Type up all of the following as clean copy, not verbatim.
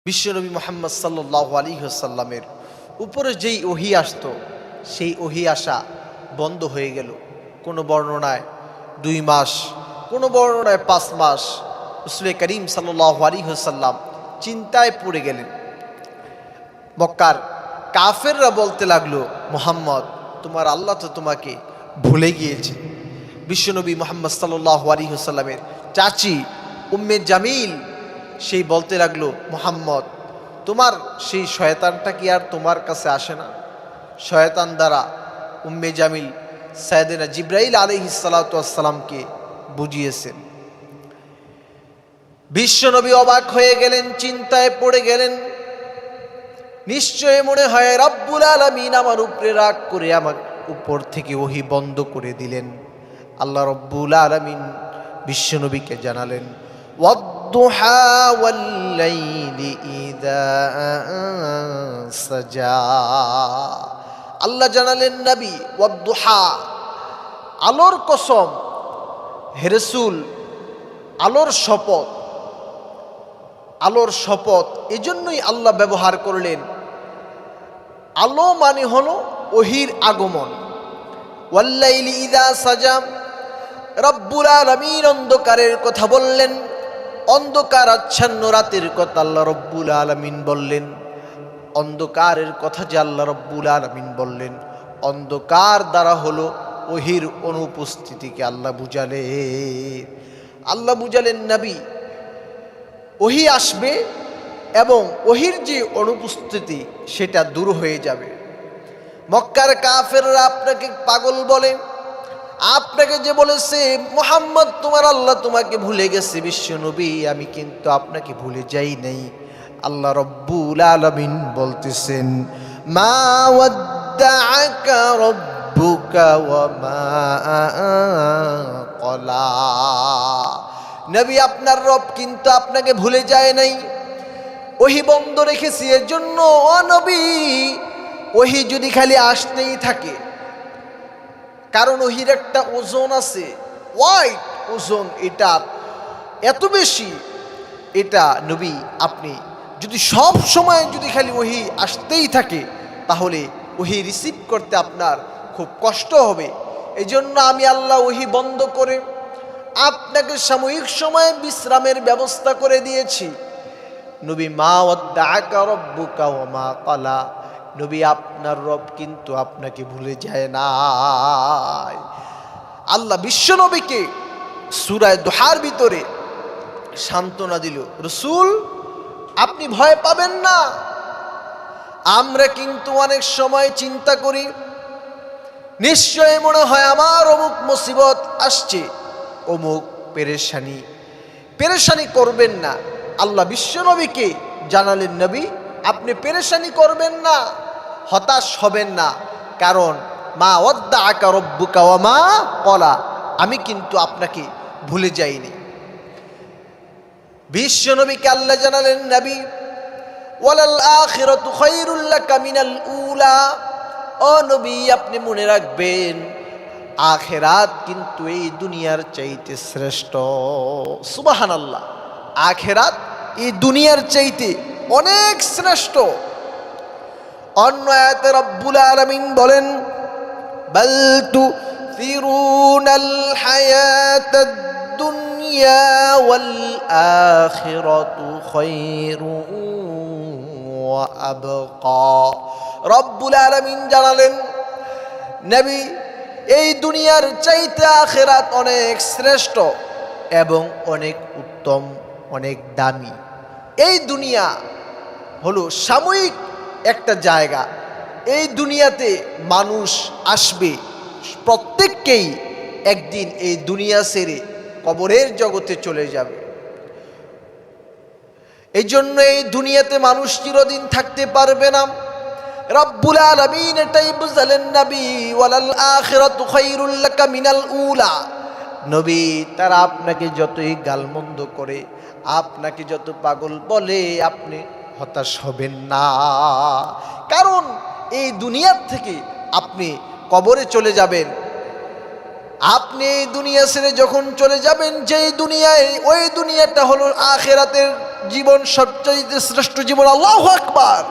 বিশ্বনবী মুহাম্মদ সাল্লাল্লাহু আলাইহি ওয়াসাল্লামের উপরে যেই ওহী আসতো সেই ওহী আসা বন্ধ হয়ে গেল। কোনো বর্ণনায় 2 মাস, কোনো বর্ণনায় 5 মাস। রাসূল করিম সাল্লাল্লাহু আলাইহি ওয়াসাল্লাম চিন্তায় পড়ে গেলেন। মক্কার কাফেররা বলতে লাগলো, মুহাম্মদ তোমার আল্লাহ তো তোমাকে ভুলে গিয়েছে। বিশ্বনবী মুহাম্মদ সাল্লাল্লাহু আলাইহি ওয়াসাল্লামের চাচি উম্মে জামিল সেই বলতে লাগলো, মুহাম্মদ তোমার সেই শয়তানটা কি আর তোমার কাছে আসে না? শয়তান দ্বারা উম্মে জামিল সাইয়েদনা জিবরাইল আলাইহিস সালাতু ওয়াস সালামকে বুঝিয়েছেন। বিশ্বনবী অবাক হয়ে গেলেন, চিন্তায় পড়ে গেলেন। নিশ্চয় মনে হয় রব্বুল আলামিন আমার উপরে রাগ করে আমার উপর থেকে ওহী বন্ধ করে দিলেন। আল্লাহ রব্বুল আলামিন বিশ্বনবীকে জানালেন, ওয়াদ-দুহা ওয়াল-লাইলি ইযা সাজা। আল্লাহ জানালেন নবী, ওয়াদ-দুহা আলোর কসম, হে রাসূল আলোর শপথ। আলোর শপথ এজন্যই আল্লাহ ব্যবহার করলেন। আলো মানে হলো ওহীর আগমন। ওয়াল-লাইলি ইযা সাজা, রব্বুল আলামিন অন্ধকারের কথা বললেন, অন্ধকার আচ্ছন্ন রাতের কথা আল্লাহ রব্বুল আলামিন বললেন। অন্ধকারের কথা যে আল্লাহ রব্বুল আলামিন বললেন, অন্ধকার দ্বারা হলো ওহীর অনুপস্থিতিকে আল্লাহ বুঝালেন। আল্লাহ বুঝালেন নবী ওহী আসবে এবং ওহীর যে অনুপস্থিতি সেটা দূর হয়ে যাবে। মক্কার কাফেররা আপনাকে পাগল বলে, আপনাকে যে বলেছে মুহাম্মদ তোমার আল্লাহ তোমাকে ভুলে গেছে, বিশ্ব নবী আমি কিন্তু আপনাকে ভুলে যাই নাই। আল্লাহ রব্বুল আলামিন বলতেছেন, মা ওয়াদ্দাআকা রব্বুকা ওয়া মা ক্বালা। নবী আপনার রব কিন্তু আপনাকে ভুলে যায় নাই। ওহী বন্ধ রেখেছি এর জন্য। ও নবী ওহী যদি খালি আসতেই থাকে, কারণ ওহীর একটা ওজন আছে, ওয়াইট ওজন, এটা এত বেশি, এটা নবী আপনি যদি সব সময় যদি খালি ওহী আসতেই থাকে তাহলে ওহী রিসিভ করতে আপনার খুব কষ্ট হবে। এই জন্য আমি আল্লাহ ওহী বন্ধ করে আপনাকে সাময়িক সময়ে বিশ্রামের ব্যবস্থা করে দিয়েছি। নবী মা ওয়াদ্দাআকা রব্বুকা ওয়া মা ক্বালা, নবী আপনার রব কিন্তু আপনাকে ভুলে যায় না। আল্লাহ বিশ্ব নবীকে সূরা দুহার ভিতরে সান্ত্বনা দিল, রাসূল আপনি ভয় পাবেন না। আমরা কিন্তু অনেক সময় চিন্তা করি, নিশ্চয় মনে হয় আমার অমুক মুসিবত আসছে, অমুক পেরেশানি। পেরেশানি করবেন না। আল্লাহ বিশ্ব নবীকে জানালেন, নবী আপনি পেরেশানি করবেন না, হতাশ হবেন না, কারণ মা ওয়াদ্দাআকা রব্বুকা ওয়া মা ক্বালা, আমি কিন্তু আপনাকে ভুলে যাইনি। বিশ্ব নবীকে আল্লাহ জানালেন, নবী ওয়ালাল আখিরাতু খায়রুল লাকা মিনাল উলা। ও নবী আপনি মনে রাখবেন আখিরাত কিন্তু এই দুনিয়ার চাইতে শ্রেষ্ঠ। সুবহানাল্লাহ, আখিরাত এই দুনিয়ার চাইতে অনেক শ্রেষ্ঠ। অন্য আয়াতে রব্বুল আলামিন বলেন, বাল তুসিরুনাল হায়াতাদ দুনিয়া ওয়াল আখিরাতু খায়রুন ওয়া আবকা। রব্বুল আলামিন জানালেন, নবী এই দুনিয়ার চাইতে আখিরাত অনেক শ্রেষ্ঠ এবং অনেক উত্তম, অনেক দামি। এই দুনিয়া হলো সাময়িক একটা জায়গা। এই দুনিয়াতে মানুষ আসবে, প্রত্যেককেই একদিন এই দুনিয়া ছেড়ে কবরের জগতে চলে যাবে। এই জন্য এই দুনিয়াতে মানুষ চিরদিন থাকতে পারবে না। রব্বুল আলামিন এটাই বুঝালেন, নবী ওয়ালাল আখিরাতু খায়রুল লাকা মিনাল উলা। নবী তারা আপনাকে যতই গালমন্দ করে, আপনাকে যত পাগল বলে, আপনি হতাশ হবেন না, কারণ এই দুনিয়ার থেকে আপনি কবরে চলে যাবেন। আপনি এই দুনিয়া ছেড়ে যখন চলে যাবেন, যেই দুনিয়ায়, ওই দুনিয়াটা হলো আখিরাতের জীবন, সবচাইতে শ্রেষ্ঠ জীবন। আল্লাহু আকবার!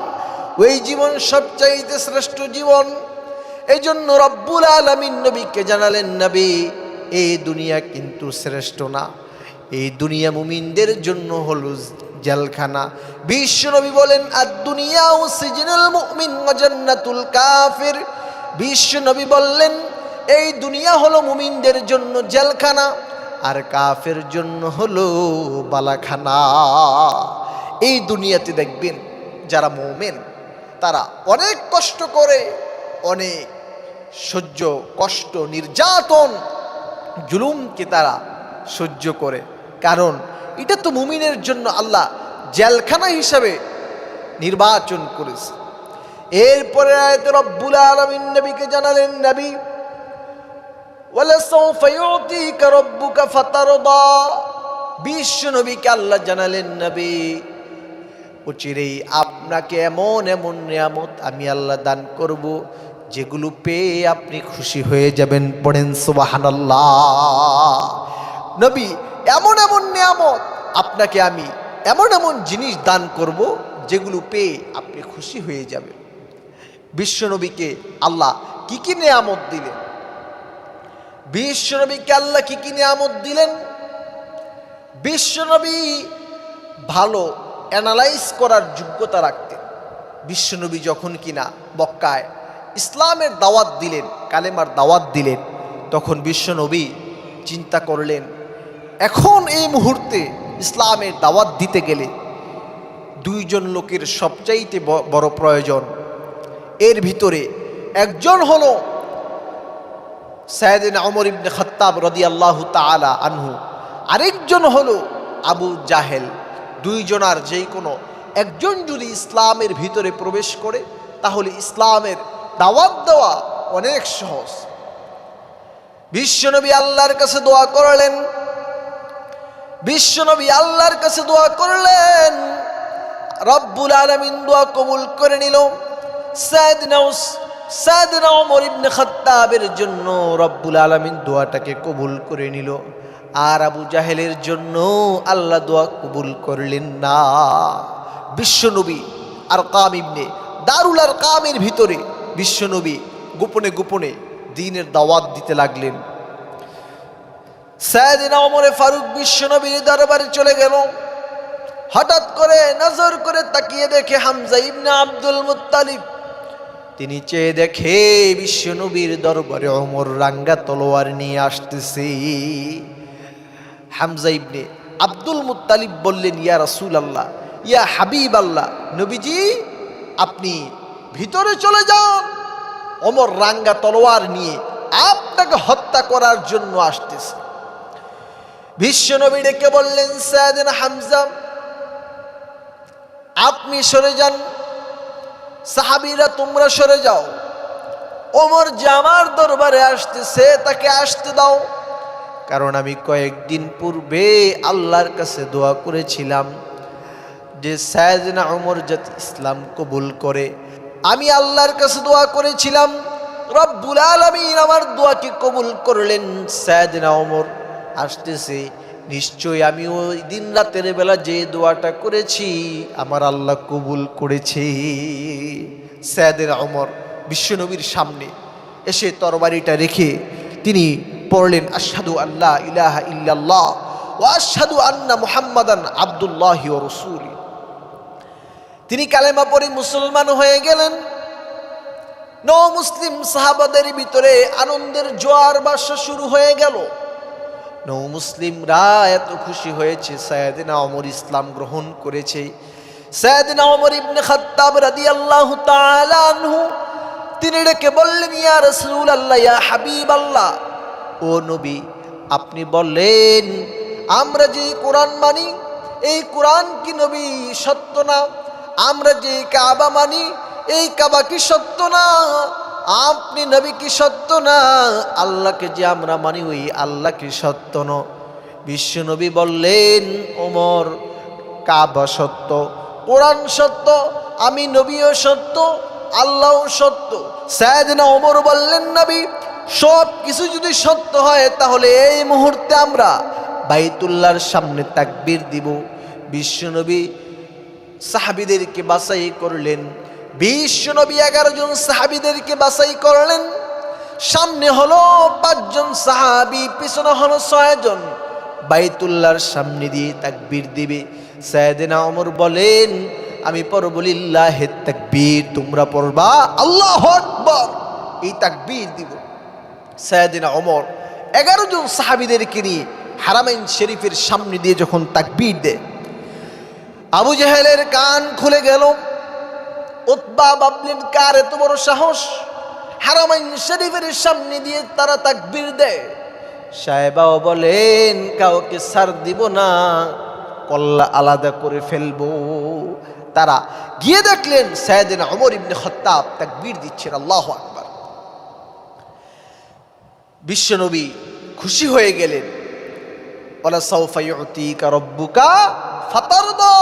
ওই জীবন সবচাইতে শ্রেষ্ঠ জীবন। এই জন্য রব্বুল আলামিন নবীকে জানালেন, নবী এই দুনিয়া কিন্তু শ্রেষ্ঠ না, এই দুনিয়া মুমিনদের জন্য হলো জেলখানা। বিশ্ব নবী বলেন, আদ-দুনিয়া সিজনুল মুমিন ওয়া জান্নাতুল কাফির। বিশ্ব নবী বললেন, এই দুনিয়া হলো মুমিনদের জন্য জেলখানা, আর কাফের জন্য হলো বালাখানা। এই দুনিয়াতে দেখবেন যারা মুমিন তারা অনেক কষ্ট করে, অনেক সহ্য, কষ্ট, নির্যাতন, জুলুমকে তারা সহ্য করে, কারণ এটা তো মুমিনের জন্য আল্লাহ জেলখানা হিসাবে নির্বাচন করেছে। এরপরে আয়াতে রব্বুল আলামিন নবীকে জানালেন, নবী ওয়ালাসাউফা ইউতিকা রাব্বুকা ফাতারদা। বিশ্ব নবীকে আল্লাহ জানালেন, নবী অচিরেই আপনাকে এমন এমন নিয়ামত আমি আল্লাহ দান করব, যেগুলো পেয়ে আপনি খুশি হয়ে যাবেন। পড়েন সুবহানাল্লাহ। নবী, এমন এমন নিয়ামত আপনাকে আমি, এমন এমন জিনিস দান করব যেগুলো পেয়ে আপনি খুশি হয়ে যাবেন। বিশ্বনবীকে আল্লাহ কি কি নিয়ামত দিলেন? বিশ্বনবীকে আল্লাহ কি কি নিয়ামত দিলেন? বিশ্বনবী ভালো অ্যানালাইজ করার যোগ্যতা রাখতেন। বিশ্বনবী যখন কিনা মক্কায় ইসলামের দাওয়াত দিলেন, কালেমার দাওয়াত দিলেন, তখন বিশ্বনবী চিন্তা করলেন, এখন এই মুহূর্তে ইসলামের দাওয়াত দিতে গেলে দুইজন লোকের সবচাইতে বড় প্রয়োজন। এর ভিতরে একজন হলো সাইয়েদনা ওমর ইবনে খাত্তাব রাদিয়াল্লাহু তাআলা আনহু, আরেকজন হলো আবু জাহেল। দুইজনার যেই কোনো একজন যদি ইসলামের ভিতরে প্রবেশ করে, তাহলে ইসলামের দাওয়াত দেওয়া অনেক সহজ। বিশ্বনবী আল্লাহর কাছে দোয়া করলেন, বিশ্বনবী আল্লাহর কাছে দোয়া করলেন, রব্বুল আলামিন দোয়া কবুল করে নিল। সাইয়েদনা ওমর ইবনে খাত্তাবের জন্য রব্বুল আলামিন দোয়াটাকে কবুল করে নিল, আর আবু জাহেলের জন্য আল্লাহ দোয়া কবুল করলেন না। বিশ্বনবী আরকাম ইবনে দারুল আরকামের ভিতরে বিশ্বনবী গোপনে গোপনে দ্বীনের দাওয়াত দিতে লাগলেন। সাইয়েদনা ওমর ফারুক বিশ্বনবীর দরবারে চলে গেল। হঠাৎ করে নজর করে তাকিয়ে দেখে হামজা ইবনে আব্দুল মুত্তালিব। তিনি চেয়ে দেখে বিশ্বনবীর দরবারে ওমর রাঙ্গা তলোয়ার নিয়ে আসতেছে। হামজা ইবনে আব্দুল মুত্তালিব বললেন, ইয়া রাসূলুল্লাহ, ইয়া হাবিবাল্লাহ, নবীজি আপনি ভিতরে চলে যান, ওমর রাঙ্গা তলোয়ার নিয়ে আপনাকে হত্যা করার জন্য আসতেছে। বিশ্বনবী ডেকে বললেন, সাইয়েদনা হামজা আপনি সরে যান, সাহাবীরা তোমরা সরে যাও, ওমর যে আমার দরবারে আসতেছে তাকে আসতে দাও, কারণ আমি কয়েকদিন পূর্বে আল্লাহর কাছে দোয়া করেছিলাম যে সাইয়েদনা ওমর যাতে ইসলাম কবুল করে। আমি আল্লাহর কাছে দোয়া করেছিলাম, রব্বুল আলামিন আমার দোয়াকে কবুল করলেন। সাইয়েদনা ওমর আসতেছে, নিশ্চয় আমি ওই দিন রাতের বেলা যে দোয়াটা করেছি আমার আল্লাহ কবুল করেছে। সাইয়েদনা ওমর বিশ্বনবীর সামনে এসে তরবারিটা রেখে তিনি পড়লেন, আশহাদু আল্লা ইলাহা ইল্লাল্লাহ ওয়া আশহাদু আন্না মুহাম্মাদান আবদুল্লাহি ওয়া রাসূলুহু। তিনি কালেমা পড়ে মুসলমান হয়ে গেলেন। মুসলিম সাহাবাদের ভিতরে আনন্দের জোয়ার বাসা শুরু হয়ে গেল। মুসলিমরা এত খুশি হয়েছে, সাইয়েদনা ওমর ইসলাম গ্রহণ করেছে। সাইয়েদনা ওমর ইবনে খাত্তাব রাদিয়াল্লাহু তাআলা আনহু তিনি ডেকে বললেন, ইয়া রাসূলুল্লাহ, ইয়া হাবিবাল্লাহ, ও নবী আপনি বললেন আমরা যে কোরআন মানি এই কোরআন কি নবী সত্য না? আমরা যে কাবা মানি এই কাবা কি সত্য না? আপনি নবী কি সত্য না? আল্লাহকে যে আমরা মানি ওই আল্লাহ কি সত্য না? বিশ্ব নবী বললেন, ওমর কাবা সত্য, কোরআন সত্য, আমি নবীও সত্য, আল্লাহও সত্য। সাইয়েদনা ওমর বললেন, নবী সব কিছু যদি সত্য হয় তাহলে এই মুহূর্তে আমরা বাইতুল্লাহর সামনে তাকবীর দিব। বিশ্বনবী সাহাবীদেরকে বাছাই করলেন, বিশ্বনবী 11 জন সাহাবীদেরকে বাছাই করলেন। সামনে হলো 5 জন সাহাবী, পিছনে হলো 6 জন। বাইতুল্লাহর সামনে দিয়ে তাকবীর দিবে। সাইয়েদনা ওমর বলেন, আমি পড়ব লিল্লাহি তাকবীর, তোমরা পড়বা আল্লাহু আকবার। এই তাকবীর দিব। সাইয়েদনা ওমর 11 জন সাহাবীদেরকে নিয়ে হারামাইন শরীফের সামনে দিয়ে যখন তাকবীর দেয়, আবু জাহেলের কান খুলে গেল। উতবা ভাবলেন, কার এত বড় সাহস, হারামাইন শরীফের সামনে দিয়ে তারা তাকবীর দেয়। সাহেবাও বলেন, কাউকে ছাড় দিব না, কল্লা আলাদা করে ফেলবো। তারা গিয়ে দেখলেন সাইয়েদনা ওমর ইবনে খাত্তাব তাকবীর দিচ্ছেন, আল্লাহু আকবার। বিশ্বনবী খুশি হয়ে গেলেন। ওয়ালা সাউফা ইউতিকা রাব্বুকা ফাতারদা।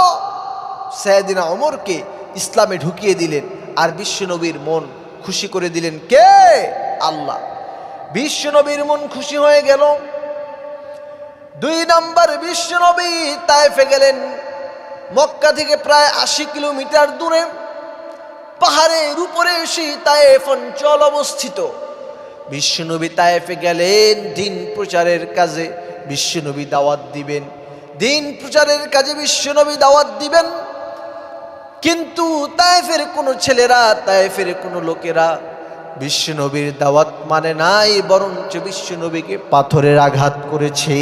সাইয়েদনা ওমরকে ইসলামে ঢুকিয়ে দিলেন আর বিশ্বনবীর মন খুশি করে দিলেন কে? আল্লাহ। বিশ্বনবীর মন খুশি হয়ে গেল। 2 নাম্বার, বিশ্বনবী তায়েফে গেলেন। মক্কা থেকে প্রায় 80 কিলোমিটার দূরে পাহাড়ের উপরে সেই তায়েফ অঞ্চল অবস্থিত। বিশ্বনবী তায়েফে গেলেন দিন প্রচারের কাজে। বিশ্বনবী দাওয়াত দিবেন, দিন প্রচারের কাজে বিশ্বনবী দাওয়াত দিবেন। কিন্তু তায়েফের কোনো ছেলেরা, তায়েফের কোনো লোকেরা বিশ্বনবীর দাওয়াত মানে নাই, বরঞ্চ বিশ্বনবীকে পাথরের আঘাত করেছে।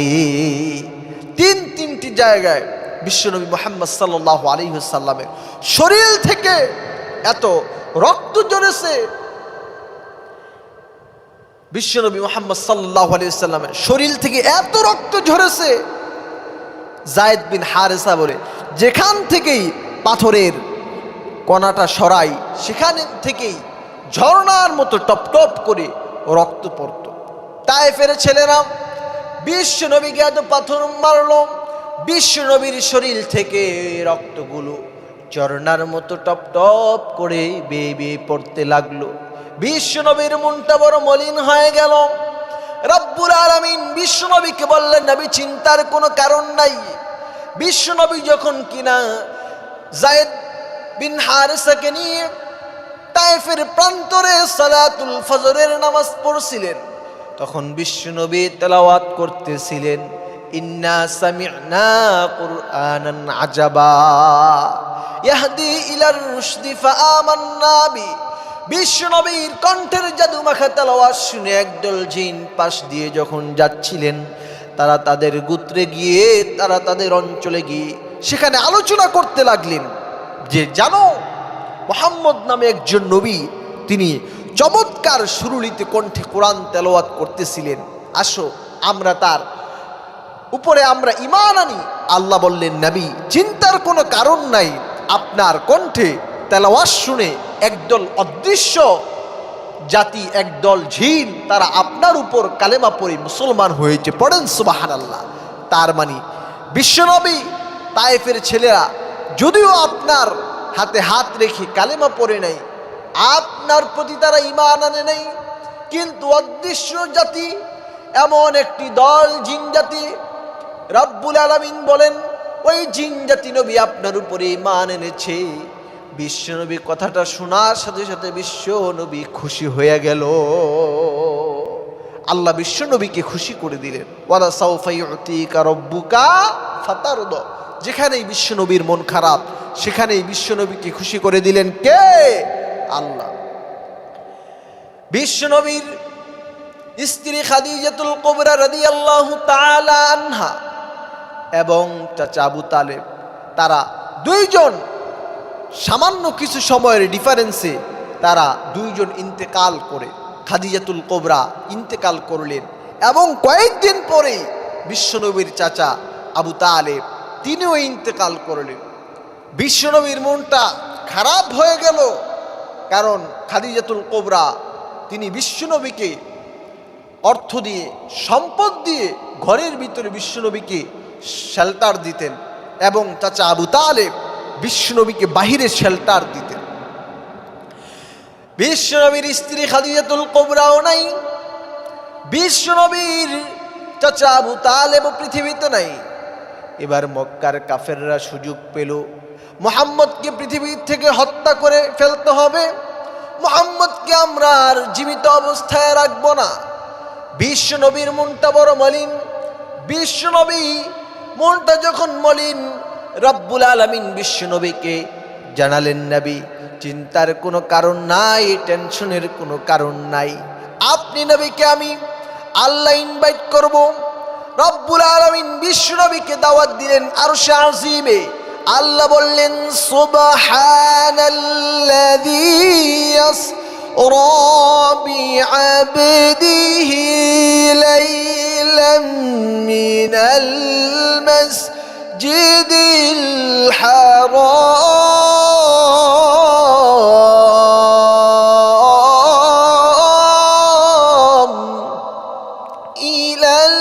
তিনটি জায়গায় বিশ্বনবী মুহাম্মদ সাল্লাল্লাহু আলাইহি ওয়াসাল্লামের শরীর থেকে এত রক্ত ঝরেছে। বিশ্বনবী মুহাম্মদ সাল্লাল্লাহু আলাইহি ওয়াসাল্লামের শরীর থেকে এত রক্ত ঝরেছে, যায়েদ বিন হারেসা বলে, যেখান থেকেই পাথরের কণাটা সরাই সেখান থেকেই ঝর্ণার মতো টপ টপ করে রক্ত পড়ত। তায়েফের ছেলেরা বিশ্বনবীকে এত পাথর মারল, বিশ্বনবীর শরীর থেকে রক্তগুলো ঝর্ণার মতো টপ টপ করে বেয়ে বেয়ে পড়তে লাগলো। বিশ্বনবীর মনটা বড় মলিন হয়ে গেল। রব্বুল আলামিন বিশ্বনবীকে বললেন, নবী চিন্তার কোনো কারণ নাই। বিশ্বনবী যখন কিনা যায়েদ বিন হারেসাকে নিয়ে তায়েফের প্রান্তরে সালাতুল ফজরের নামাজ পড়ছিলেন, তখন বিশ্বনবী তেলাওয়াত করতেছিলেন, ইন্না সামি'না কুরআনান আজাবা ইয়াহদি ইলার রুশদি ফাআমান্না বি। বিশ্বনবীর কণ্ঠের জাদু মাখা তেলাওয়াত শুনে একদল জিন পাশ দিয়ে যখন যাচ্ছিলেন, তারা তাদের গোত্রে গিয়ে, তারা তাদের অঞ্চলে গিয়ে সেখানে আলোচনা করতে লাগলেন যে, জানো মুহাম্মদ নামে একজন নবী, তিনি চমৎকার সুরলিত কণ্ঠে কোরআন তেলাওয়াত করতেছিলেন, আসো আমরা তার উপরে আমরা ঈমান আনি। আল্লাহ বললেন, নবী চিন্তার কোনো কারণ নাই, আপনার কণ্ঠে তেলাওয়াত শুনে একদল অদৃশ্য জাতি, একদল জিন, তারা আপনার উপর কালেমা পড়ে মুসলমান হয়েছে, পড়েন সুবহানাল্লাহ। তার মানে বিশ্বনবী তায়েফের ছেলেরা যদিও আপনার হাতে হাত রেখে কালেমা পড়ে নাই, আপনার প্রতি তারা ঈমান আনে নাই, কিন্তু অদৃশ্য জাতি, এমন একটি দল জিন জাতি, রব্বুল আলামিন বলেন ওই জিন জাতি নবী আপনার উপরে ঈমান এনেছে। বিশ্বনবী কথাটা শোনার সাথে সাথে বিশ্বনবী খুশি হয়ে গেল। আল্লাহ বিশ্বনবীকে খুশি করে দিলেন। ওয়ালা সাউফা ইউতিকা রাব্বুকা ফাতারদা। যেখানেই বিশ্বনবীর মন খারাপ, সেখানেই বিশ্বনবীকে খুশি করে দিলেন কে? আল্লাহ। বিশ্বনবীর স্ত্রী খাদিজাতুল কুবরা রাদিয়াল্লাহু তাআলা আনহা এবং চাচা আবু তালেব, তারা দুইজন সামান্য কিছু সময়ের ডিফারেন্সে তারা দুইজন ইন্তেকাল করে, খাদিজাতুল কুবরা ইন্তেকাল করলেন এবং কয়েকদিন পরেই বিশ্বনবীর চাচা আবু তালেব তিনিও ইন্তেকাল করলেন। বিশ্বনবীর মনটা খারাপ হয়ে গেল, কারণ খাদিজাতুল কুবরা তিনি বিশ্বনবীকে অর্থ দিয়ে, সম্পদ দিয়ে ঘরের ভিতরে বিশ্বনবীকে শেল্টার দিতেন এবং চাচা আবু তালেব বিশ্বনবীকে বাহিরে শেল্টার দিতেন। বিশ্বনবীর স্ত্রী খাদিজাতুল কুবরাও নাই, বিশ্বনবীর চাচা আবু তালেব পৃথিবীতে নাই। এবার মক্কার কাফেররা সুযোগ পেল, মুহাম্মদকে পৃথিবী থেকে হত্যা করে ফেলতে হবে, মুহাম্মদকে আমরা আর জীবিত অবস্থায় রাখবো না। বিশ্বনবীর মনটা বড় মলিন। বিশ্বনবী মনটা যখন মলিন, রব্বুল আলামিন বিশ্বনবীকে জানালেন, নবী চিন্তার কোনো কারণ নাই, টেনশনের কোনো কারণ নাই। আপনি নবীকে আমি আল্লাহ ইনভাইট করব। রব্বুল আলামিন বিশ্বনবীকে দাওয়াত দিলেন আরশে আজিমে। আল্লাহ বললেন, সুবহানাল্লাযী ইয়াসরা বিআবদিহি লাইলাম মিনাল মাসজিদিল হারাম ইলাল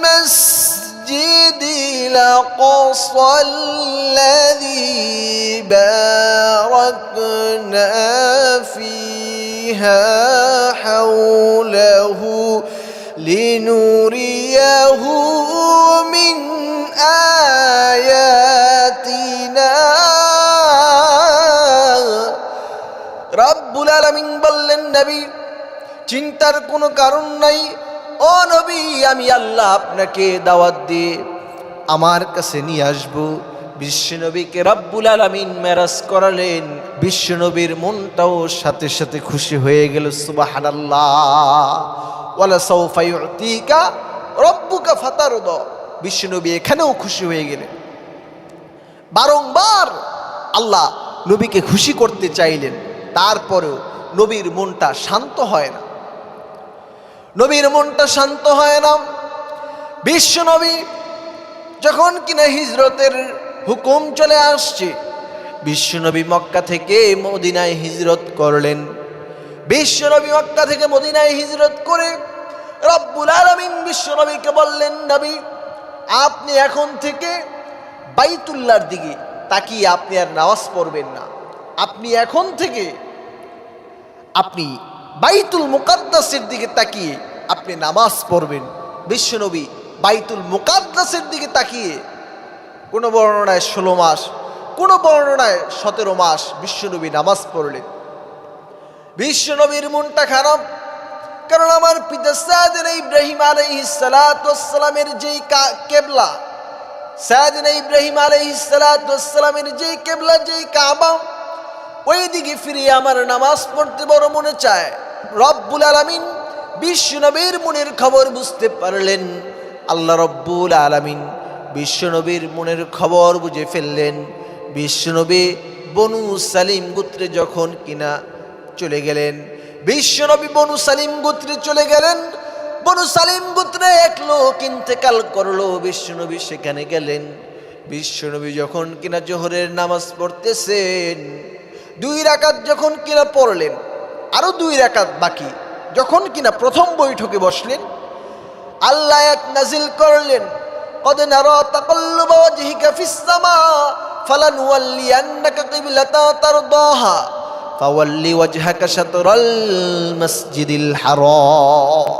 মাসজিদিল আকসা الذي باركنا فيها حوله لنريه من آياتنا। রব্বুল আলামিন বললেন, নবী চিন্তার কোনো কারণ নাই। ও নবী, আমি আল্লাহ আপনাকে দাওয়াত দিয়ে আমার কাছে নিয়ে আসবো। বিশ্বনবীকে রব্বুল আলামিন মেরাজ করালেন। বিশ্বনবীর মনটাও সাথে সাথে খুশি হয়ে গেল। সুবহানাল্লাহ। ওয়ালা সাউফা ইউতিকা রব্বুকা ফাতারদা। বিশ্বনবী এখানেও খুশি হয়ে গেলেন। বারংবার আল্লাহ নবীকে খুশি করতে চাইলেন, তারপরেও নবীর মনটা শান্ত হয় না। নবীর মনটা শান্ত হয় না। বিশ্বনবী যখন কিনা হিজরতের হুকুম চলে আসছে, বিশ্বনবী মক্কা থেকে মদিনায় হিজরত করলেন। বিশ্বনবী মক্কা থেকে মদিনায় হিজরত করে রব্বুল আলামিন বিশ্বনবীকে বললেন, নবী আপনি এখন থেকে বাইতুল্লাহর দিকে তাকিয়ে আপনি আর নামাজ পড়বেন না। আপনি এখন থেকে আপনি বাইতুল মুকাদ্দাসের দিকে তাকিয়ে আপনি নামাজ পড়বেন। বিশ্বনবী বাইতুল মুকাদ্দাসের দিকে তাকিয়ে, কোনো বর্ণনায় 16 মাস, কোনো বর্ণনায় 17 মাস বিশ্বনবী নামাজ পড়লেন। বিশ্বনবীর মনটা খারাপ, কারণ আমার পিতা সাইয়েদনা ইব্রাহিম আলাইহিস সালাতু ওয়াস সালামের যেই কিবলা, সাইয়েদনা ইব্রাহিম আলাইহিস সালাতু ওয়াস সালামের যেই কিবলা, যেই কাবা, ওই দিকে ফিরে আমার নামাজ পড়তে বড় মনে চায়। রব্বুল আলামিন বিশ্বনবীর মনের খবর বুঝতে পারলেন। আল্লাহ রব্বুল আলামিন বিশ্বনবীর মনের খবর বুঝে ফেললেন। বিশ্বনবী বনু সালিম গোত্রে যখন কিনা চলে গেলেন, বিশ্বনবী বনু সালিম গোত্রে চলে গেলেন। বনু সালিম গোত্রে এক লোক ইন্তেকাল করলো, বিশ্বনবী সেখানে গেলেন। বিশ্বনবী যখন কিনা জোহরের নামাজ পড়তেছেন, 2 রাকাত যখন কিনা পড়লেন, আরো 2 রাকাত বাকি, যখন কিনা প্রথম বৈঠকে বসলেন, আল্লাহ এক নাজিল করলেন, قد نرى تقلب وجهك في السماء فلنولينك قبلة ترضاها فول وجهك شطر المسجد الحرام।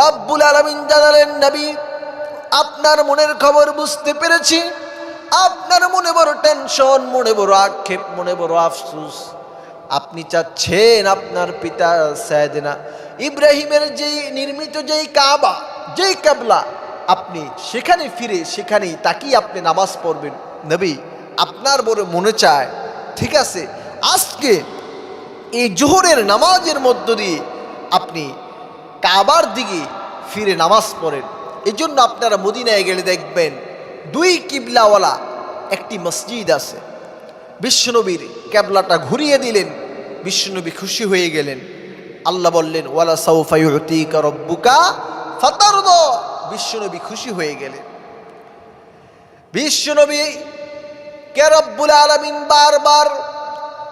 রব্বুল আলামিন জানালেন, নবী আপনার মনের খবর বুঝতে পেরেছি। আপনার মনে বড় টেনশন, মনে বড় আক্ষেপ, মনে বড় আফসোস। আপনি চাচ্ছেন আপনার পিতা সাইয়েদনা ইব্রাহিমের যেই নির্মিত যেই কাবা, যেই কিবলা, আপনি সেখানে ফিরে সেখানেই তাকিয়ে আপনি নামাজ পড়বেন। নবী আপনার বড় মনে চায়, ঠিক আছে, আজকে এই জোহরের নামাজের মধ্য দিয়ে আপনি কাবার দিকে ফিরে নামাজ পড়েন। এই জন্য আপনারা মদিনায় গেলে দেখবেন 2 কিবলাওয়ালা একটি মসজিদ আছে। বিশ্বনবীর কিবলাটা ঘুরিয়ে দিলেন, বিশ্বনবী খুশি হয়ে গেলেন। আল্লাহ বললেন, ওয়ালা সাউফা ইউতিকা রব্বুকা ফাতারদা। বিশ্বনবী খুশি হয়ে গেলেন। বিশ্বনবী কে রব্বুল আলামিন বারবার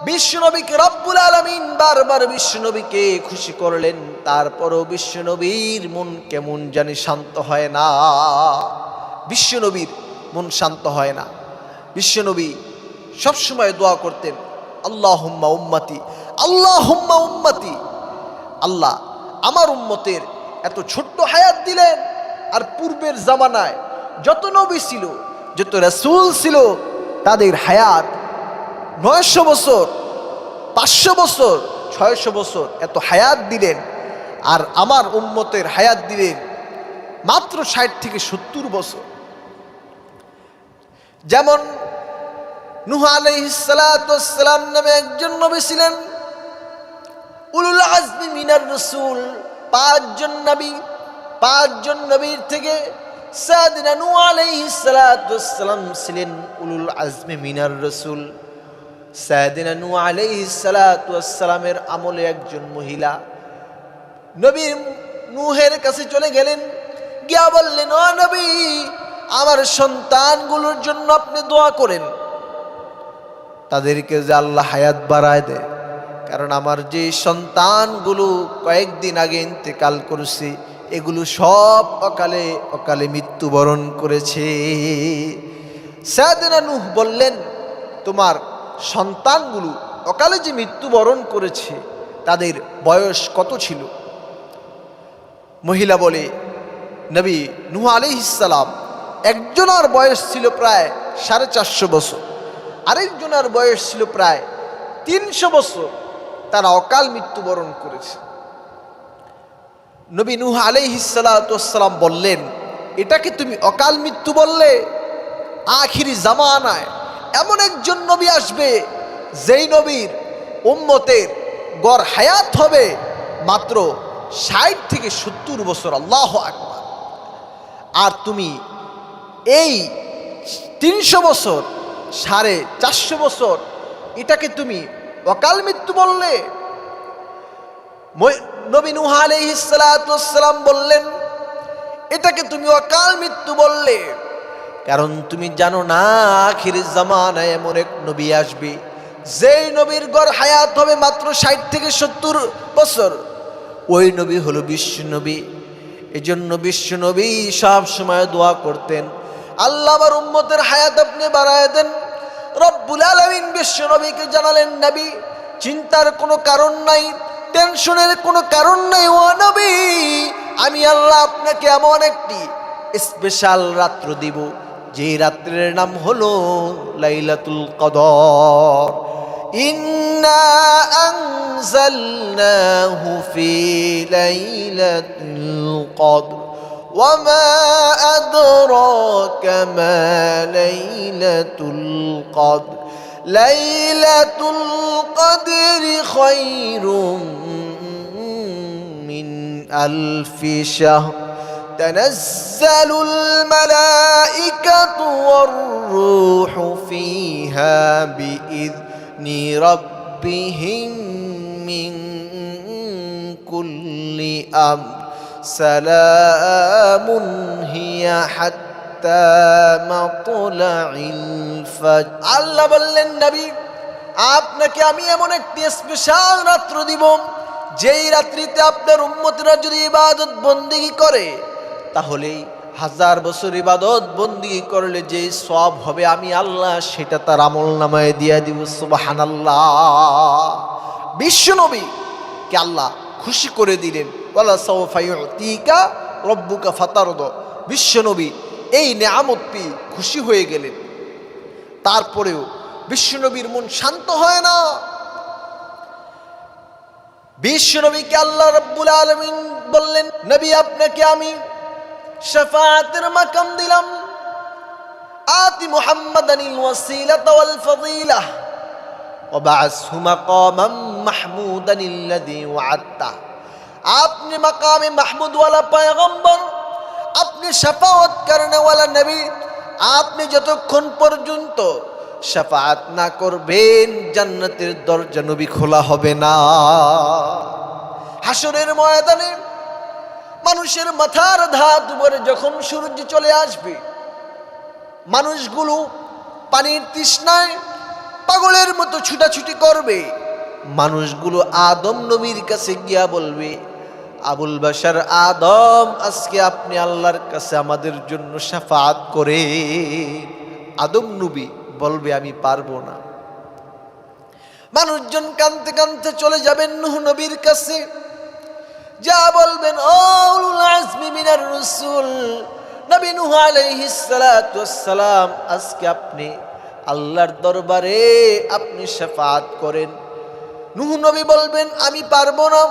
বিশ্বনবীকে রব্বুল আলামিন বারবার বিশ্বনবীকে খুশি করলেন। তারপরও বিশ্বনবীর মন কেমন জানি শান্ত হয় না। বিশ্বনবীর মন শান্ত হয় না। বিশ্বনবী সবসময় দোয়া করতেন, আল্লাহুম্মা উম্মতি, আল্লাহুম্মা উম্মতি। আল্লাহ আমার উম্মতের এত ছোট্ট হায়াত দিলেন। আর পূর্বের জামানায় যত নবী ছিল, যত রাসূল ছিল, তাদের হায়াত 900 বছর, 500 বছর, 600 বছর এত হায়াত দিলেন। আর আমার উম্মতের হায়াত দিলেন মাত্র 60 থেকে 70 বছর। যেমন নূহ আলাইহিস সালাতু ওয়াস সালাম নামে একজন নবী ছিলেন, উলুল আজমি মিনার রাসূল, 5 জন নবীর থেকে সাইয়েদনা নূহ আলাইহিস সালাতু ওয়াস সালাম ছিলেন উলুল আজমি মিনার রাসূল। সাইয়েদনা নূহ আলাইহিস সালাতু ওয়াস সালামের আমলে একজন মহিলা নবী নূহের কাছে চলে গেলেন, গিয়া বললেন, ও নবী, আমার সন্তানগুলোর জন্য আপনি দোয়া করেন, তাদেরকে যে আল্লাহ হায়াত বাড়ায় দেয়। কারণ আমার যে সন্তানগুলো কয়েকদিন আগে ইন্তেকাল করেছে, এগুলো সব অকালে মৃত্যুবরণ করেছে। সাইয়েদনা নূহ বললেন, তোমার সন্তানগুলো অকালে যে মৃত্যুবরণ করেছে তাদের বয়স কত ছিল? মহিলা বলে, নবী নূহ আলাইহিস সালাম একজনের বয়স ছিল প্রায় 450 বছর, আরেকজনের বয়স ছিল প্রায় 300 বছর, তারা অকাল মৃত্যুবরণ করেছে। নবী নূহ আলাইহিস সালাতু ওয়াস সালাম বললেন, এটাকে তুমি অকাল মৃত্যু বললে? আখিরি জামানায় এমন একজন নবী আসবে যেই নবীর উম্মতের গড় হায়াত হবে মাত্র 60 থেকে 70 বছর। আল্লাহু আকবার। আর তুমি এই 300 বছর, 450 বছর, এটাকে তুমি অকাল মৃত্যু বললে? নবী নূহ আলাইহিস সালাতু ওয়াস সালাম বললেন, এটাকে তুমি অকাল মৃত্যু বললে কারণ তুমি জানো না আখির জামানায় এমন এক নবী আসবে যেই নবীর গড় হায়াত হবে মাত্র 60 থেকে 70 বছর। ওই নবী হলো বিশ্ব নবী। এজন্য বিশ্ব নবী সব সময় দোয়া করতেন, আল্লাহ আমার উম্মতের হায়াত আপনি বাড়ায় দেন। রব্বুল আলামিন বিশ্ব নবীকে জানালেন, নবী চিন্তার কোনো কারণ নাই, টেনশনের কোনো কারণ নাই। ও নবী, আমি আল্লাহ আপনাকে এমন একটি স্পেশাল রাত্র দিব, যে রাত্রের নাম হলো লাইলাতুল কদর। ইন্না আনজালনাহু ফি লাইলাতুল কদর ওয়া মা আদরাকা মা লাইলাতুল কদর লাইলাতুল কদরি খায়রুম মিন আলফি শাহর تنزل الملائكة والروح فيها بإذن ربهم من كل أمر سلام هي حتى مطلع الفجر। আল্লাহ বললেন, নবী আপনাকে আমি এমন একটি স্পেশাল রাত্র দিব, যেই রাত্রিতে আপনার উম্মতরা যদি ইবাদত বন্দেগী করে তাহলে 1000 বছর ইবাদত বন্দেগী করলে যে সওয়াব হবে আমি আল্লাহ সেটা তার আমলনামায় দিয়ে দিব। সুবহানাল্লাহ। বিশ্বনবী কে আল্লাহ খুশি করে দিলেন, ওয়ালা সাওফা ইউতিকা রব্বুকা ফাতারদা। বিশ্বনবী এই নিয়ামত পেয়ে খুশি হয়ে গেলেন। তারপরেও বিশ্বনবীর মন শান্ত হয় না। বিশ্বনবীকে আল্লাহ রাব্বুল আলামিন বললেন, নবী আপনাকে আমি শাফাআতের মাকাম দিলাম। আতি মুহাম্মাদানিল ওয়াসিলাতা ওয়াল ফাদিলাহ ওয়া বা'আসহু মাকামান মাহমুদানিল্লাযী ওয়া'আদতা। আপনি মাকামে মাহমুদ ওয়ালা পয়গম্বর, আপনি শাফাআত করনেওয়ালা নবী। আপনি যতক্ষণ পর্যন্ত শাফাআত না করবেন জান্নাতের দরজা নবী খোলা হবে না। হাসরের ময়দানে মানুষের মাথার ধাত উপরে যখন সূর্য চলে আসবে, মানুষগুলো পানির তৃষ্ণায় পাগলের মতো ছুটাছুটি করবে। মানুষগুলো আদম নবীর কাছে গিয়া বলবে, আবুল বাশার আদম, আজকে আপনি আল্লাহর কাছে আমাদের জন্য শাফাআত করে। আদম নবী বলবে, আমি পারবো না। মানুষজন কাঁদতে কাঁদতে চলে যাবেন নূহ নবীর কাছে। যা বলবেন ও উলুল আজমি মিনার রাসূল নবী নূহ আলাইহিস সালাতু ওয়াস সালাম, আজকে আপনি আল্লাহর দরবারে আপনি শাফাআত করেন। নূহ নবী বলবেন আমি পারবো না।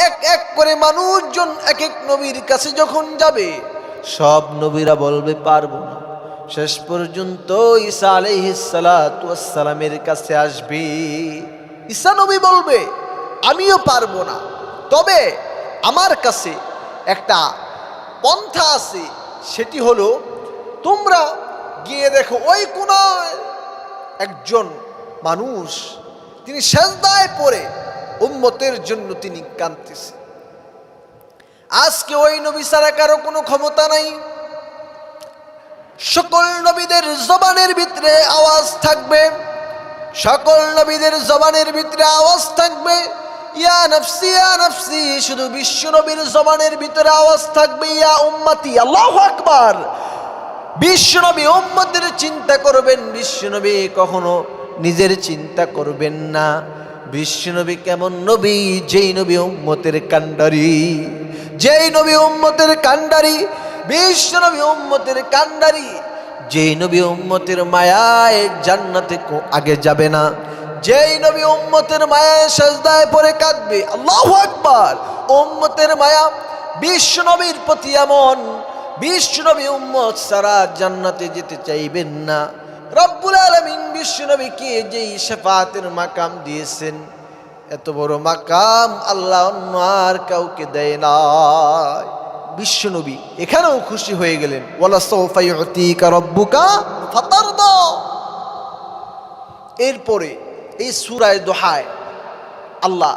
এক এক করে মানুষজন এক এক নবীর কাছে যখন যাবে, সব নবীরা বলবে পারবো না। শেষ পর্যন্ত ঈসা আলাইহিস সালাতু ওয়াস সালামের কাছে আসবে। ঈসা নবী বলবে আমিও পারবো না, তবে আমার কাছে একটা পন্থা আছে, সেটি হলো তোমরা গিয়ে দেখো ওই কোনায় একজন মানুষ, তিনি সেজদায় পড়ে উম্মতের জন্য তিনি কাঁদতেছে। আজকে ওই নবী ছাড়া কারো কোনো ক্ষমতা নাই। সকল নবীদের জবানের ভিতরে আওয়াজ থাকবে, সকল নবীদের জবানের ভিতরে আওয়াজ থাকবে ইয়া নফসি ইয়া নফসি। শুধু বিশ্ব নবীর জবানের ভিতরে আওয়াজ থাকবে ইয়া উম্মতি। আল্লাহু আকবার। বিশ্ব নবী উম্মতের চিন্তা করবেন, বিশ্ব নবী কখনো নিজের চিন্তা করবেন না। বিশ্ব নবী কেমন নবী? যেই নবী উম্মতের কান্ডারি, যেই নবী উম্মতের কান্ডারি, বিশ্ব নবী উম্মতের কান্ডারি। যেই নবী উম্মতের মায়ায় জান্নাতে আগে যাবে না, যেই নবী উম্মতের মায়ায় সাজদায় পড়ে কাঁদবে। আল্লাহু আকবার। উম্মতের মায়া বিশ্ব নবীর প্রতি এমন, বিশ্ব নবী উম্মত সারা জান্নাতে যেতে চাইবেন না। রব্বুল আলামিন বিশ্ব নবীকে যেই শাফাআতের মাকাম দিয়েছেন, এত বড় মাকাম আল্লাহ অন্য আর কাউকে দেয় না। বিশ্ব নবী এখানেও খুশি হয়ে গেলেন, ওয়ালা সাওফা ইউতিকা রাব্বুকা ফাতারদা। এরপরে এই সূরা দোহায় আল্লাহ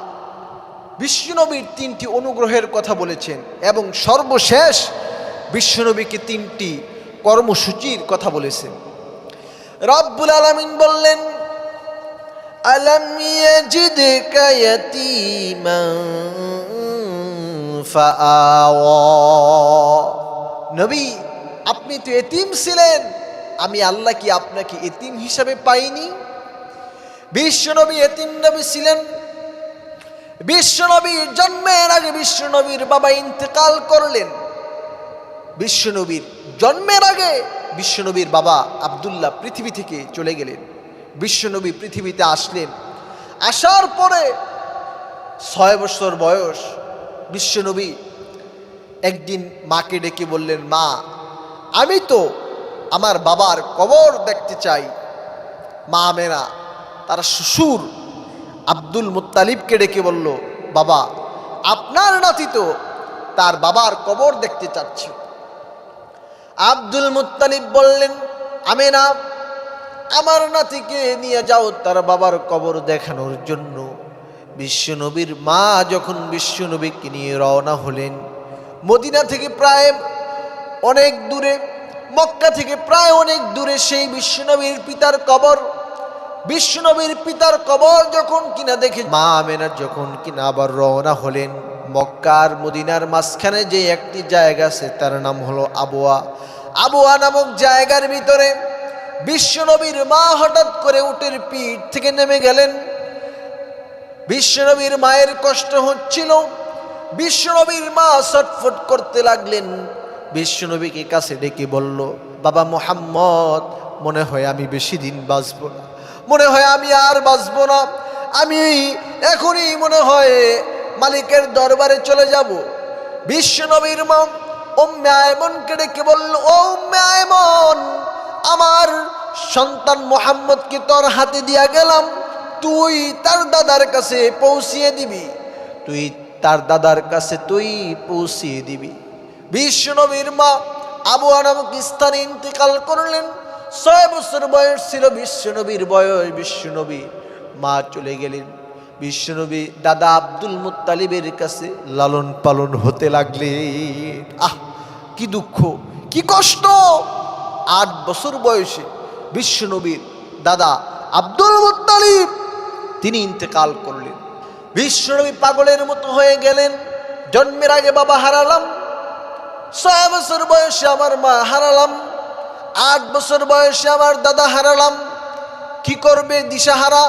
বিশ্বনবীর 3টি অনুগ্রহের কথা বলেছেন এবং সর্বশেষ বিশ্বনবীকে 3টি কর্মসূচির কথা বলেছেন। রব্বুল আলামিন বললেন আলাম ইয়াজিদকা ইয়াতীমান ফাআওয়া। নবী আপনি তো এতিম ছিলেন, আমি আল্লাহ কি আপনাকে এতিম হিসাবে পাইনি? বিশ্বনবী এতিম নবী ছিলেন। বিশ্বনবীর জন্মের আগে বিশ্বনবীর বাবা ইন্তেকাল করলেন। বিশ্বনবীর জন্মের আগে বিশ্বনবীর বাবা আব্দুল্লাহ পৃথিবী থেকে চলে গেলেন। বিশ্বনবী পৃথিবীতে আসলেন। আসার পরে 6 বছর বয়স বিশ্বনবী একদিন মাকে ডেকে বললেন, মা আমি তো আমার বাবার কবর দেখতে চাই। মা আমেনা তার শ্বশুর আব্দুল মুত্তালিবকে ডেকে বলল, বাবা আপনার নাতি তো তার বাবার কবর দেখতে চাচ্ছে। আব্দুল মুত্তালিব বললেন, আমেনা আমার নাতিকে নিয়ে যাও তার বাবার কবর দেখানোর জন্য। বিশ্বনবীর মা যখন বিশ্বনবীকে নিয়ে রওনা হলেন, মদিনা থেকে প্রায় অনেক দূরে, মক্কা থেকে প্রায় অনেক দূরে সেই বিশ্বনবীর পিতার কবর। বিশ্বনবীর পিতার কবর যখন কিনা দেখে মা আমেনা যখন কিনা আবার রওনা হলেন, মক্কার মদিনার মাঝখানে যে একটি জায়গা আছে তার নাম হলো আবওয়া। আবওয়া নামক জায়গার ভিতরে বিশ্বনবীর মা হঠাৎ করে উটের পিঠ থেকে নেমে গেলেন। বিশ্বনবীর মায়ের কষ্ট হচ্ছিল, বিশ্বনবীর মা ছটফট করতে লাগলেন। বিশ্বনবীকে কাছে ডেকে বলল, বাবা মুহাম্মদ মনে হয় আমি বেশি দিন বাঁচব না, মনে হয় আমি আর বাঁচব না, আমি এখনই মনে হয় মালিকের দরবারে চলে যাব। বিশ্বনবীর মা উম্মে আয়মনকে ডেকে বলল, ও উম্মে আয়মন, আমার সন্তান মুহাম্মদকে তোর হাতে দিয়া গেলাম, তুই তার দাদার কাছে পৌঁছিয়ে দিবি, তুই তার দাদার কাছে তুই পৌঁছিয়ে দিবি। বিশ্বনবীর মা আবওয়া নামক স্থানে ইন্তেকাল করলেন। 6 বছর বয়স ছিল বিশ্বনবীর বয়স। বিশ্বনবী মা চলে গেলেন। বিশ্বনবী দাদা আব্দুল মুত্তালিবের কাছে লালন পালন হতে লাগলেন। আহ কি দুঃখ, কি কষ্ট! 8 বছর বয়সে বিশ্বনবীর দাদা আব্দুল মুত্তালিব তিনি ইন্তেকাল করলেন। বিশ্বনবী পাগলের মতো হয়ে গেলেন। জন্মের আগে বাবা হারালাম, 6 বছর বয়সে আমার মা হারালাম, 8 বছর বয়সে আমার দাদা হারালাম, কি করবে দিশাহারা।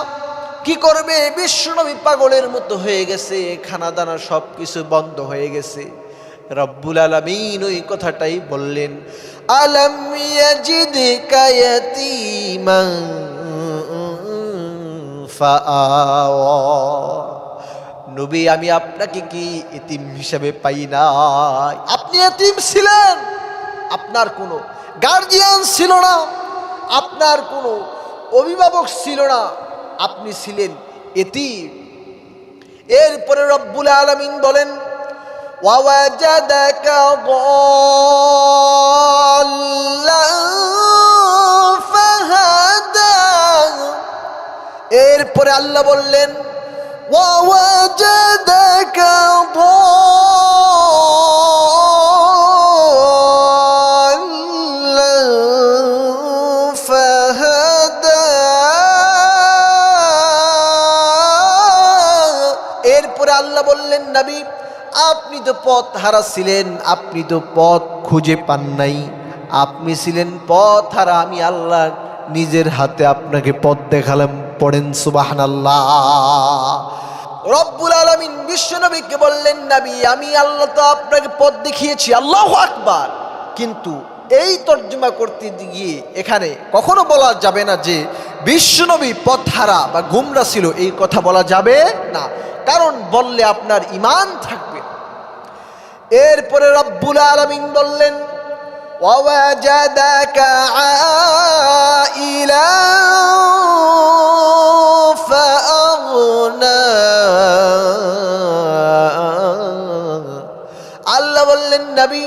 কি করবে? বিশ্বনবী পাগলের মতো হয়ে গেছে, খানা দানা সব কিছু বন্ধ হয়ে গেছে। রব্বুল আলামিন ওই কথাটাই বললেন, আলাম ইয়াজিদকা ইয়াতীমান ফাআওয়া। নবী, আমি আপনাকে কি এতিম হিসেবে পাই নাই? আপনি এতিম ছিলেন, আপনার কোনো গার্জিয়ান ছিল না, আপনার কোনো অভিভাবক ছিল না, আপনি ছিলেন এতিম। এরপরে রব্বুল আলামিন বলেন, ওয়াওয়াজাদাকা দাল্লান ফাহাদা। এরপরে আল্লাহ বললেন, ওয়াওয়াজাদাকা দাল্লান ফাহাদা। এরপরে আল্লাহ বললেন, নবী, আপনি তো পথ হারা ছিলেন, আপনি তো পথ খুঁজে পান নাই, আপনি ছিলেন পথ হারা, আমি আল্লাহ নিজের হাতে আপনাকে পথ দেখালাম। পড়েন সুবহানাল্লাহ। রব্বুল আলামিন বিশ্বনবীকে বললেন, নবী, আমি আল্লাহ তো আপনাকে পথ দেখিয়েছি, আল্লাহু আকবার। কিন্তু এই তর্জমা করতে গিয়ে এখানে কখনো বলা যাবে না যে বিশ্বনবী পথ হারা বা গুমরা ছিল, এই কথা বলা যাবে না, কারণ বললে আপনার ঈমান থাকবে। এরপরে রব্বুল আলামিন বললেন, ওয়াওয়াজাদাকা আইলান ফাআগনা। আল্লাহ বললেন, নবী,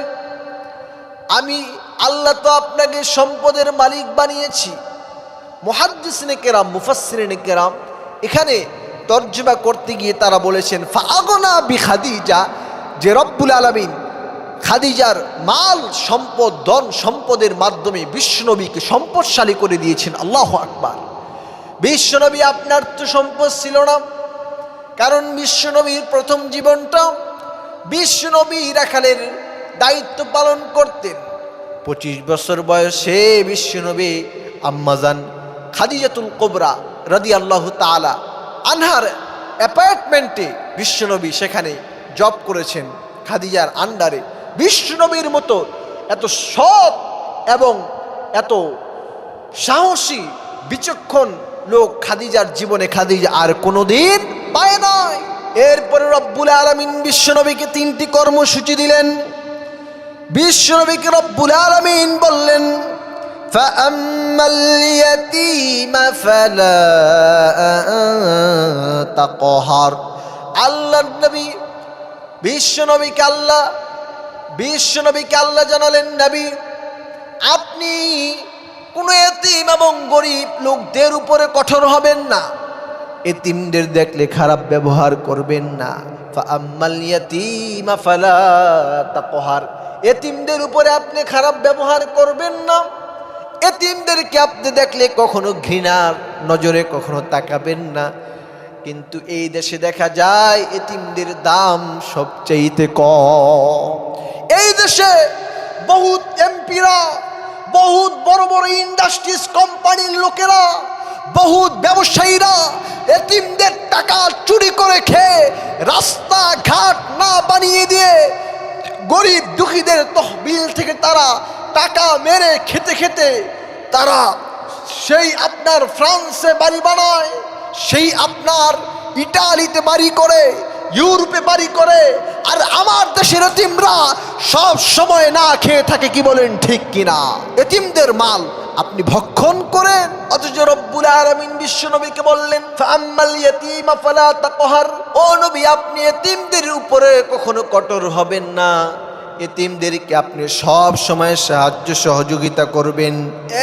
আমি আল্লাহ তো আপনাকে সম্পদের মালিক বানিয়েছি। মুহাদ্দিসিনে কেরাম, মুফাসসিরিনে কেরাম এখানে তর্জমা করতে গিয়ে তারা বলেছেন, ফাআগনা বিখাদিজা, যে রব্বুল আলামিন খাদিজার মাল সম্পদ, ধন সম্পদের মাধ্যমে বিশ্বনবীকে সম্পদশালী করে দিয়েছেন। আল্লাহু আকবার। বিশ্বনবী আপনার তো সম্পদ ছিল না, কারণ বিশ্বনবীর প্রথম জীবনটা বিশ্বনবী রাখালের দায়িত্ব পালন করতেন। 25 বছর বয়সে বিশ্বনবী আম্মাজান খাদিজাতুল কুবরা রাদিয়াল্লাহু তাআলা আনহার অ্যাপার্টমেন্টে বিশ্বনবী সেখানে জব করেছেন খাদিজার আন্ডারে। বিশ্বনবীর মতো এত সৎ এবং এত সাহসী বিচক্ষণ লোক খাদিজার জীবনে খাদিজা আর কোনোদিন পায় নাই। এরপরে রব্বুল আলামিন বিশ্বনবীকে 3টি কর্মসূচি দিলেন। বিশ্বনবীকে রব্বুল আলামিন বললেন, ফাআম্মাল ইয়াতীমা ফালা তাকহার। আল্লাহর নবী বিশ্বনবীকে আল্লাহ জানালেন, নবী, আপনি কোন এতিম এবং গরিব লোকদের উপরে কঠোর হবেন না, এতিমদের দেখলে খারাপ ব্যবহার করবেন না। ফাআম্মাল ইয়াতীমা ফালা তাকহার, এতিমদের উপরে আপনি খারাপ ব্যবহার করবেন না, এতিমদেরকে আপনি দেখলে কখনো ঘৃণার নজরে কখনো তাকাবেন না। কিন্তু এই দেশে দেখা যায় এতিমদের দাম সবচেয়ে কম। এই দেশে বহুত এমপিরা, বহুত বড় বড় ইন্ডাস্ট্রিজ কোম্পানির লোকেরা, বহুত ব্যবসায়ীরা এতিমদের টাকা চুরি করে খেয়ে রাস্তা ঘাট না বানিয়ে দিয়ে গরিব দুঃখীদের তহবিল থেকে তারা টাকা মেরে খেতে খেতে তারা সেই আপনার ফ্রান্সে বাড়ি বানায়, সেই আপনার ইটালিতে বাড়ি করে, ইউরোপে বাড়ি করে, আর আমার দেশের এতিমরা সব সময় না খেয়ে থাকে। কি বলেন, ঠিক কিনা? এতিমদের মাল আপনি ভক্ষণ করেন। অথচ রব্বুল আলামিন বিশ্বনবীকে বললেন, ফাআম্মাল ইয়াতীমা ফালা তাকহার। ও নবী, আপনি এতিমদের উপরে কখনো কঠোর হবেন না, এতিমদেরকে আপনি সব সময় সাহায্য সহযোগিতা করবেন।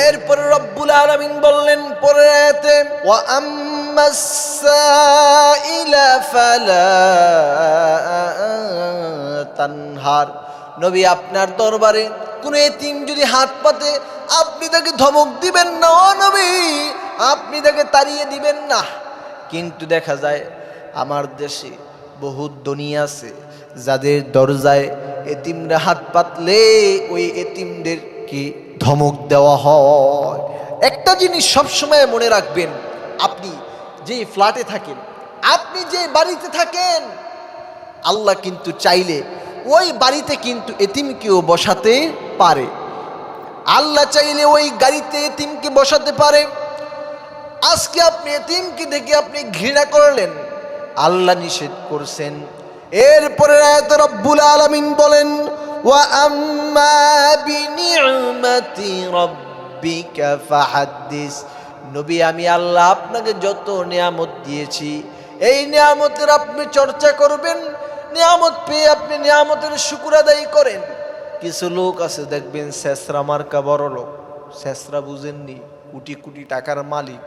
এরপরে রব্বুল আলামিন বললেন পরের আয়াতে, ওয়া আম্মাস সাইলা ফালা তানহার। নবী, আপনার দরবারে কোন এতিম যদি হাত পাতে আপনি তাকে ধমক দিবেন না। ও নবী, আপনি তাকে তাড়িয়ে দিবেন না। কিন্তু দেখা যায় আমার দেশে বহুত ধনী আছে যাদের দরজায় এতিমরা হাত পাতলে ওই এতিমদেরকে ধমক দেওয়া হয়। একটা জিনিস সবসময় মনে রাখবেন, আপনি যে ফ্ল্যাটে থাকেন, আপনি যে বাড়িতে থাকেন, আল্লাহ কিন্তু চাইলে ওই বাড়িতে কিন্তু এতিমকেও বসাতে পারে। আল্লাহ চাইলে ওই গাড়িতে এতিমকে বসাতে পারে। আজকে আপনি এতিমকে দেখে আপনি ঘৃণা করলেন, আল্লাহ নিষেধ করছেন। এরপরে আয়াতে রব্বুল আলামিন বলেন, ওয়া আম্মা বিনি'মাতি রাব্বিকা ফাহাদ্দিস। নবী, আমি আল্লাহ আপনাকে যত নিয়ামত দিয়েছি, এই নিয়ামতের আপনি চর্চা করবেন। নিয়ামত পেয়ে আপনি নিয়ামতের শুকর আদায় করেন। কিছু লোক আছে দেখবেন, শেষরা মার্কা বড় লোক, শেষরা বুঝেননি, কোটি কোটি টাকার মালিক,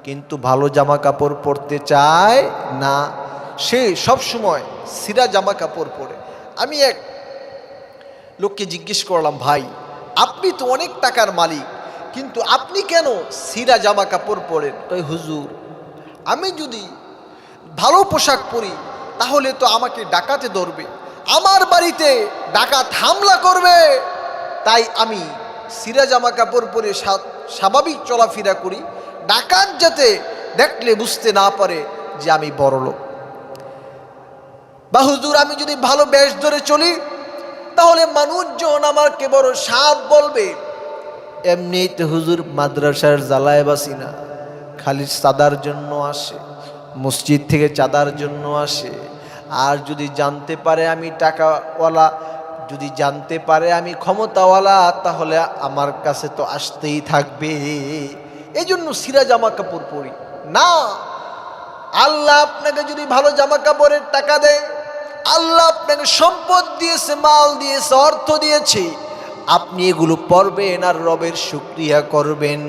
কিন্তু ভালো জামা কাপড় পরতে চায় না। সে সব সময় ছিঁড়া জামা কাপড় পরে। আমি এক লোককে জিজ্ঞেস করলাম, ভাই আপনি তো অনেক টাকার মালিক, কিন্তু আপনি কেন ছিঁড়া জামা কাপড় পরেন? তাই হুজুর, আমি যদি ভালো পোশাক পরি তাহলে তো আমাকে ডাকাতে ধরবে, আমার বাড়িতে ডাকাত হামলা করবে, তাই আমি ছিঁড়া জামা কাপড় পরে স্বাভাবিক চলাফেরা করি, ডাকাত যাতে দেখলে বুঝতে না পারে যে আমি বড় লোক। বা হুজুর, আমি যদি ভালো বেশ ধরে চলি তাহলে মানুষজন আমাকে বড় সাপ বলবে। এমনিতে হুজুর মাদ্রাসার জ্বালায় বাসি না, খালি চাঁদার জন্য আসে, মসজিদ থেকে চাঁদার জন্য আসে। আর যদি জানতে পারে আমি টাকাওয়ালা, যদি জানতে পারে আমি ক্ষমতাওয়ালা, তাহলে আমার কাছে তো আসতেই থাকবে। এই জন্য ছিঁড়া জামা কাপড় পরি না। আল্লাহ আপনাকে যদি ভালো জামা কাপড়ের টাকা দেয়, আল্লাহ আপনাকে সম্পদ দিয়েছে, মাল দিয়েছে, অর্থ দিয়েছে, আপনি এগুলো পরবেন আর রবের শুকরিয়া করবেন।